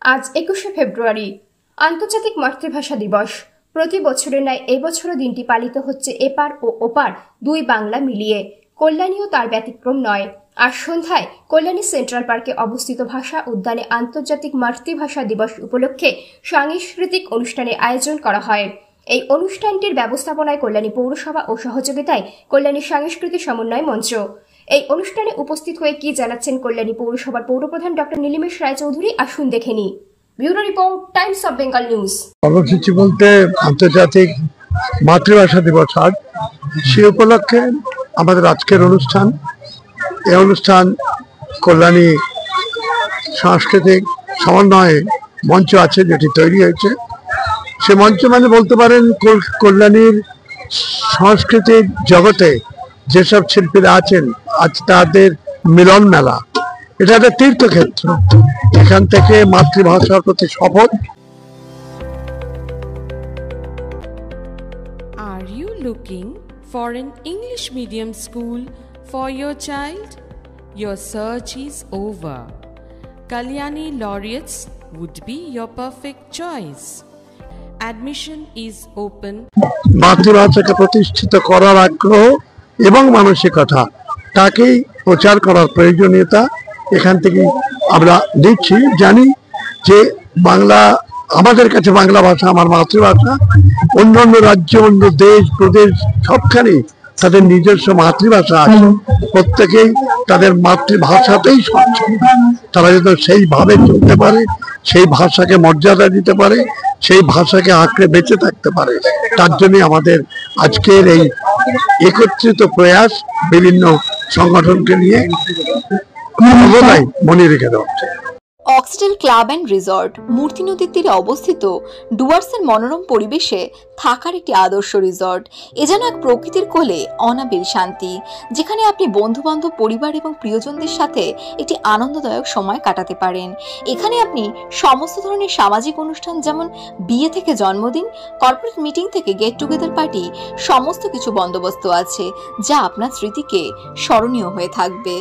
আজ 21শে ফেব্রুয়ারি আন্তর্জাতিক মাতৃভাষা দিবস। প্রতি বছরের ন্যায় এবছরও দিনটি পালিত হচ্ছে এপার ও ওপার দুই বাংলা মিলিয়ে। কল্যাণীও তার ব্যতিক্রম নয়। আজ সন্ধ্যায় কল্যাণী সেন্ট্রাল পার্কে অবস্থিত ভাষা উদ্যানে আন্তর্জাতিক মাতৃভাষা দিবস উপলক্ষে সাংস্কৃতিক অনুষ্ঠানের আয়োজন করা হয়। এই অনুষ্ঠানটির ব্যবস্থাপনায় কল্যাণী পৌরসভা ও সহযোগিতায় কল্যাণী সাংস্কৃতিক সমন্বয় মঞ্চ। এই অনুষ্ঠানে উপস্থিত হয়ে কি জানাচ্ছেন কল্যাণী পৌরসভার পৌরপ্রধান ডক্টর নীলিমেশ রায়চৌধুরী, আসুন দেখে নিই। Bureau report, Times of Bengal news. কর্মসূচি বলতে আন্তর্জাতিক মাতৃভাষা দিবস আজ, সে উপলক্ষে আমাদের আজকের অনুষ্ঠান। এই অনুষ্ঠান কল্যাণী সাংস্কৃতিক সমন্বয়ে মঞ্চ আছে যেটি তৈরি হয়েছে। সে মঞ্চ মানে বলতে পারেন কল্যাণীর সাংস্কৃতিক জগতে যেসব শিল্পীরা আছেন আজ তাদের মিলন মেলা। এটা একটা তীর্থক্ষেত্র। এখান থেকে মাতৃভাষার প্রতি শপথ। Are you looking for an English medium school for your child? Your search is over. Kalyani Laureates would be your perfect choice. Admission is open. মাতৃভাষাকে প্রতিষ্ঠিত করার আগ্রহ এবং মানসিকতা তাকেই প্রচার করার প্রয়োজনীয়তা এখান থেকে আমরা দেখছি। জানি যে বাংলা আমাদের কাছে বাংলা ভাষা আমার মাতৃভাষা। অন্যান্য রাজ্য, অন্য দেশ প্রদেশ সবখানে তাদের নিজস্ব মাতৃভাষা আছে। প্রত্যেকেই তাদের মাতৃভাষাতেই সচ্ছল। তারা যাতে সেইভাবে চলতে পারে, সেই ভাষাকে মর্যাদা দিতে পারে, সেই ভাষাকে আঁকড়ে বেঁচে থাকতে পারে, তার জন্য আমাদের আজকের এই একত্রিত প্রয়াস বিভিন্ন সংগঠনকে নিয়ে সর্বদাই মনে রেখে দেওয়া। অক্সটেল ক্লাব অ্যান্ড রিসর্ট মূর্তি নদীর তীরে অবস্থিত ডুয়ার্সের মনোরম পরিবেশে থাকার একটি আদর্শ রিসর্ট। এ যেন এক প্রকৃতির কোলে অনাবিল শান্তি, যেখানে আপনি বন্ধু বান্ধব, পরিবার এবং প্রিয়জনদের সাথে একটি আনন্দদায়ক সময় কাটাতে পারেন। এখানে আপনি সমস্ত ধরনের সামাজিক অনুষ্ঠান, যেমন বিয়ে থেকে জন্মদিন, কর্পোরেট মিটিং থেকে গেট টুগেদার পার্টি, সমস্ত কিছু বন্দোবস্ত আছে যা আপনার স্মৃতিকে স্মরণীয় হয়ে থাকবে।